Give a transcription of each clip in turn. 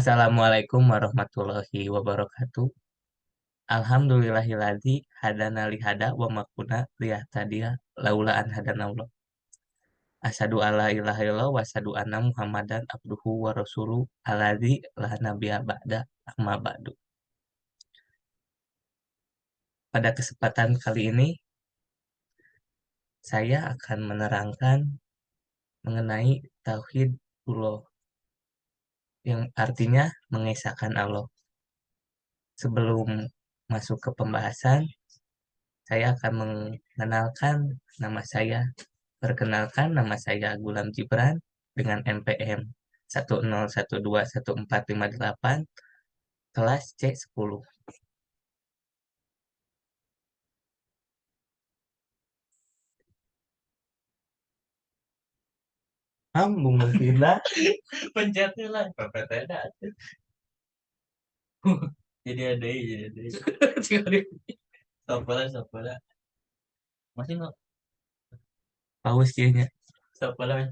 Assalamualaikum warahmatullahi wabarakatuh. Alhamdulillahilladzi hadana li hada wa ma kunna liyahtadiya laula an hadanallah. Asyhadu alla ilaha illallah wa asyhadu anna Muhammadan abduhu wa rasuluh alladzi la nabiyya ba'da amma ba'du. Pada kesempatan kali ini saya akan menerangkan mengenai tauhidullah yang artinya mengesahkan Allah. Sebelum masuk ke pembahasan, saya akan mengenalkan nama saya. Perkenalkan, nama saya Gulam Gibran dengan NPM 101214558, kelas C10. Ambung Vina. Pencetnya lah, PPTN. Jadi ada. Sampailah, sampailah. Masih nggak? Paus nya. Sampailah.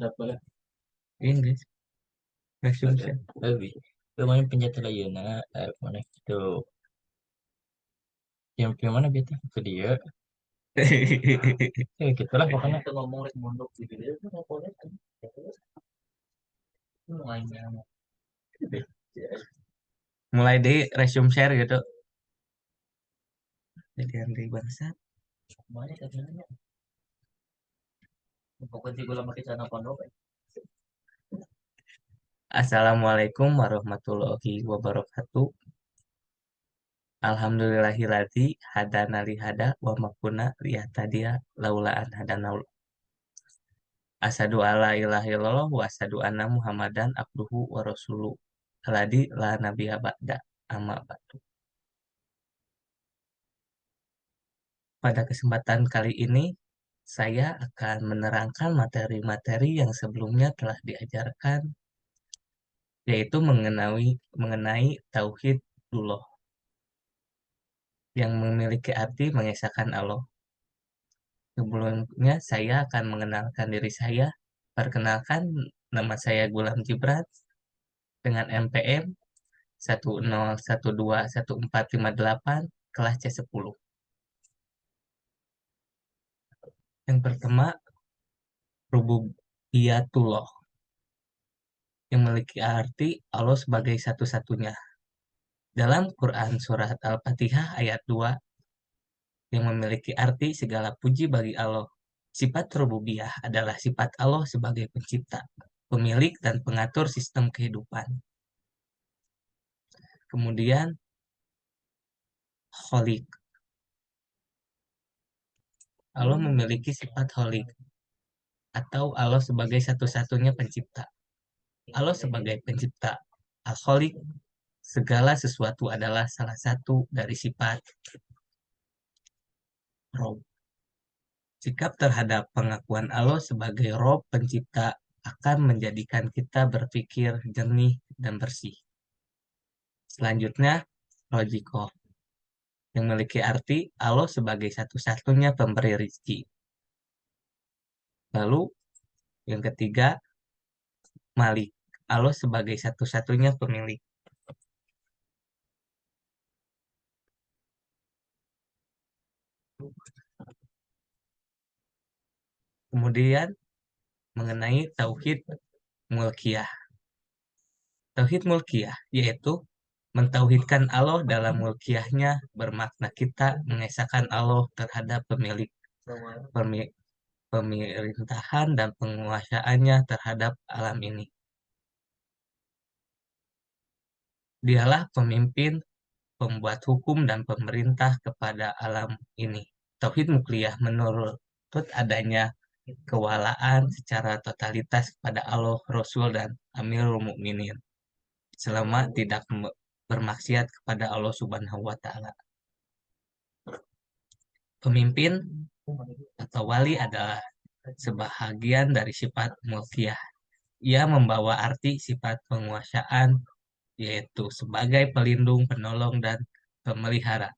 Ini guys, resume. Lebih. Lumayan pencet lagi nah, mana itu. Yang mana gitu? Video. Ya gitulah pokoknya. Kita ngomong rek mondok di video itu ngomongnya kan. Mulainya. Mulai dari resume share gitu. Jadi Andri bangsa. Semuanya katanya. Pokoknya gue lama kesana pondok. Assalamualaikum warahmatullahi wabarakatuh. Alhamdulillahilladzi hadana li hada wa ma kunna liyahtadiya laula an hadanallah. Asyhadu alla ilaha illallah wa asyhadu anna Muhammadan abduhu wa rasuluh. Alladzi la nabiyya ba'da amma ba'du. Pada kesempatan kali ini saya akan menerangkan materi-materi yang sebelumnya telah diajarkan, yaitu mengenai tauhidullah yang memiliki arti mengesahkan Allah. Sebelumnya saya akan mengenalkan diri saya. Perkenalkan, nama saya Gulam Gibran dengan NPM 101214558, kelas C10. Yang pertama, rububiyatullah yang memiliki arti Allah sebagai satu-satunya. Dalam Quran Surat Al-Fatihah ayat 2 yang memiliki arti segala puji bagi Allah. Sifat rububiyah adalah sifat Allah sebagai pencipta, pemilik dan pengatur sistem kehidupan. Kemudian Kholik. Allah memiliki sifat Kholik atau Allah sebagai satu-satunya pencipta. Allah sebagai pencipta. Al-Kholik, segala sesuatu adalah salah satu dari sifat Rob. Sikap terhadap pengakuan Allah sebagai Rob pencipta akan menjadikan kita berpikir jernih dan bersih. Selanjutnya, Logikoh yang memiliki arti Allah sebagai satu-satunya pemberi rezeki. Lalu yang ketiga, Malik, Allah sebagai satu-satunya pemilik. Kemudian mengenai Tauhid Mulkiyah. Tauhid Mulkiyah yaitu mentauhidkan Allah dalam mulkiyahnya, bermakna kita mengesahkan Allah terhadap pemerintahan dan penguasaannya terhadap alam ini. Dialah pemimpin, pembuat hukum dan pemerintah kepada alam ini. Tauhid Mulkiyah menurut adanya kewalaan secara totalitas kepada Allah, Rasul, dan Amirul Mukminin selama tidak bermaksiat kepada Allah Subhanahu wa Ta'ala. Pemimpin atau wali adalah sebahagian dari sifat mulkiyah. Ia membawa arti sifat penguasaan, yaitu sebagai pelindung, penolong, dan pemelihara.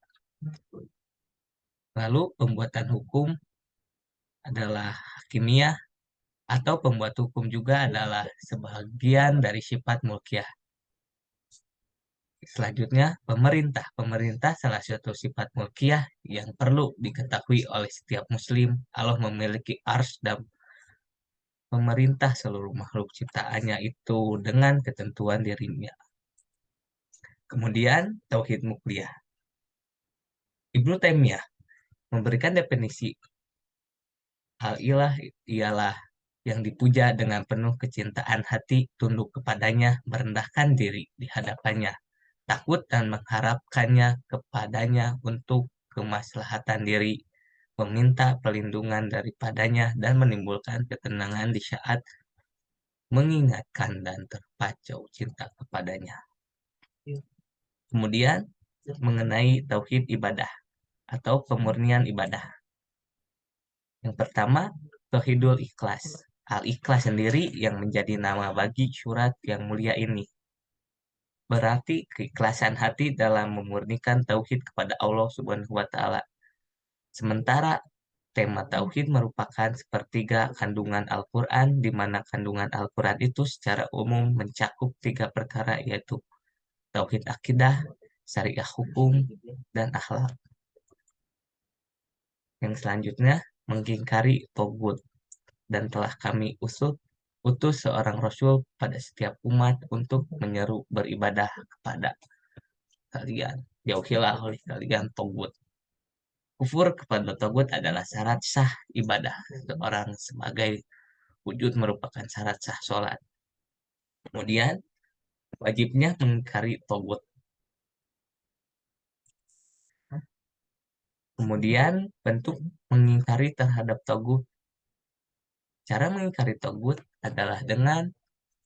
Lalu pembuatan hukum adalah hakimiyah, atau pembuat hukum juga adalah sebagian dari sifat mulkiyah. Selanjutnya, pemerintah. Pemerintah salah satu sifat mulkiyah yang perlu diketahui oleh setiap muslim. Allah memiliki ars dan pemerintah seluruh makhluk ciptaannya itu dengan ketentuan dirinya. Kemudian, tauhid mukliyah. Ibnu Taimiyah memberikan definisi al-ilah ialah yang dipuja dengan penuh kecintaan hati, tunduk kepadanya, merendahkan diri di hadapannya, takut dan mengharapkannya kepadanya untuk kemaslahatan diri, meminta perlindungan daripadanya, dan menimbulkan ketenangan di saat mengingatkan dan terpacu cinta kepadanya. Kemudian mengenai tauhid ibadah atau pemurnian ibadah. Yang pertama, tauhidul ikhlas. Al-ikhlas sendiri yang menjadi nama bagi surat yang mulia ini. Berarti keikhlasan hati dalam memurnikan tauhid kepada Allah Subhanahu wa taala. Sementara tema tauhid merupakan sepertiga kandungan Al-Qur'an di mana kandungan Al-Qur'an itu secara umum mencakup tiga perkara yaitu tauhid akidah, syariah hukum, dan akhlak. Yang selanjutnya mengingkari togut dan telah kami utus seorang rasul pada setiap umat untuk menyeru beribadah kepada kalian. Jauhilah oleh kalian togut. Kufur kepada togut adalah syarat sah ibadah seorang sebagai wujud merupakan syarat sah sholat. Kemudian wajibnya mengingkari togut. Kemudian bentuk mengingkari terhadap togut. Cara mengingkari togut adalah dengan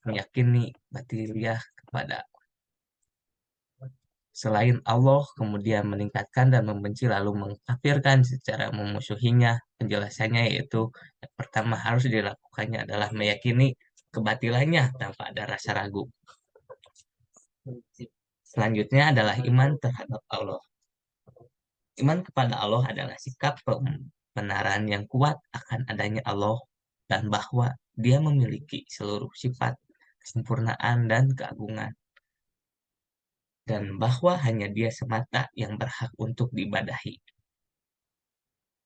meyakini batiliah kepada selain Allah, kemudian meningkatkan dan membenci lalu mengkafirkan secara memusuhinya. Penjelasannya yaitu yang pertama harus dilakukannya adalah meyakini kebatilannya tanpa ada rasa ragu. Selanjutnya adalah iman terhadap Allah. Iman kepada Allah adalah sikap pembenaran yang kuat akan adanya Allah dan bahwa Dia memiliki seluruh sifat kesempurnaan dan keagungan, dan bahwa hanya Dia semata yang berhak untuk diibadahi.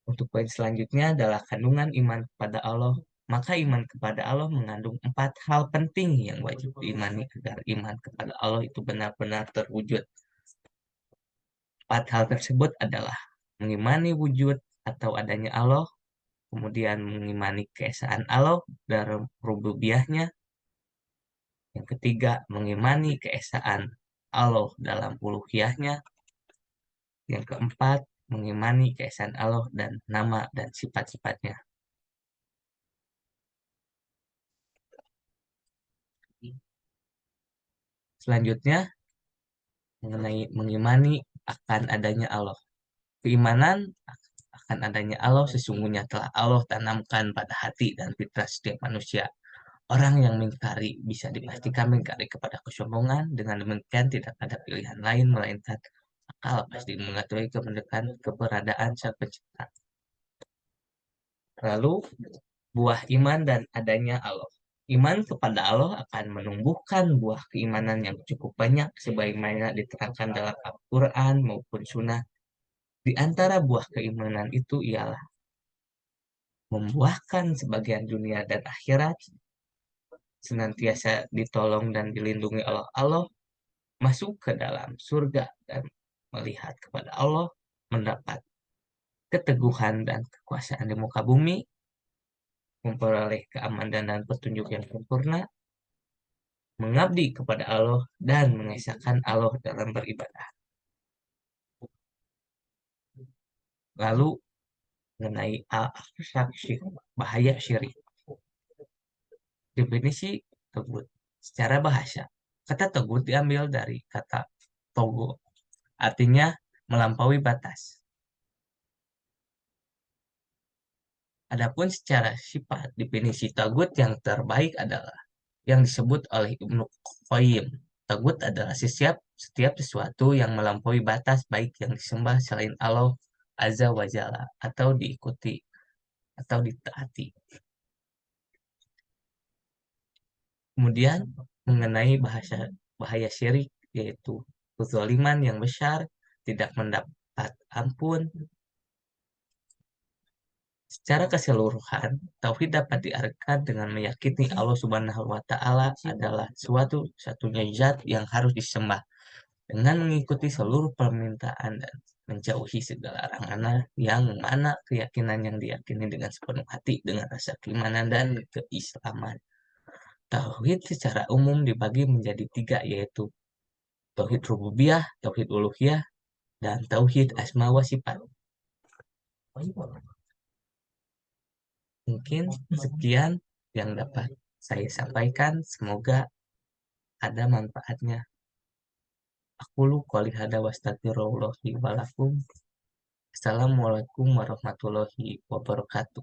Untuk poin selanjutnya adalah kandungan iman kepada Allah. Maka iman kepada Allah mengandung 4 hal penting yang wajib diimani agar iman kepada Allah itu benar-benar terwujud. 4 hal tersebut adalah mengimani wujud atau adanya Allah, kemudian mengimani keesaan Allah dan rububiyahnya. Yang ketiga, mengimani keesaan Allah dalam uluhiyahnya. Yang keempat, mengimani keesaan Allah dan nama dan sifat-sifatnya. Selanjutnya, mengenai mengimani akan adanya Allah. Keimanan akan adanya Allah sesungguhnya telah Allah tanamkan pada hati dan fitrah setiap manusia. Orang yang mengingkari bisa dipastikan mengingkari kepada kesombongan. Dengan demikian tidak ada pilihan lain melainkan akal pasti mengetahui keberadaan Sang Pencipta. Lalu buah iman dan adanya Allah. Iman kepada Allah akan menumbuhkan buah keimanan yang cukup banyak sebagaimana diterangkan dalam Al-Quran maupun Sunnah. Di antara buah keimanan itu ialah membuahkan sebagian dunia dan akhirat, senantiasa ditolong dan dilindungi oleh Allah, masuk ke dalam surga dan melihat kepada Allah, mendapat keteguhan dan kekuasaan di muka bumi, memperoleh keamanan dan petunjuk yang sempurna, mengabdi kepada Allah, dan mengesahkan Allah dalam beribadah. Lalu mengenai bahaya syirik. Definisi tegut. Secara bahasa, kata tegut diambil dari kata togo, artinya melampaui batas. Adapun secara sifat, definisi tagut yang terbaik adalah yang disebut oleh Ibnu Qayyim. Tagut adalah setiap sesuatu yang melampaui batas baik yang disembah selain Allah Azza wa Jalla atau diikuti atau ditaati. Kemudian mengenai bahaya syirik yaitu kezaliman yang besar, tidak mendapat ampun. Secara keseluruhan, tauhid dapat diartikan dengan meyakini Allah Subhanahu wa Ta'ala adalah suatu satunya zat yang harus disembah dengan mengikuti seluruh permintaan dan menjauhi segala larangan yang mana keyakinan yang diyakini dengan sepenuh hati dengan rasa keimanan dan keislaman. Tauhid secara umum dibagi menjadi tiga, yaitu tauhid rububiyah, tauhid uluhiyah, dan tauhid asma wa sifat. Mungkin sekian yang dapat saya sampaikan. Semoga ada manfaatnya. Aku lu qouli hada wastaghfirullahi wa lakum. Assalamualaikum warahmatullahi wabarakatuh.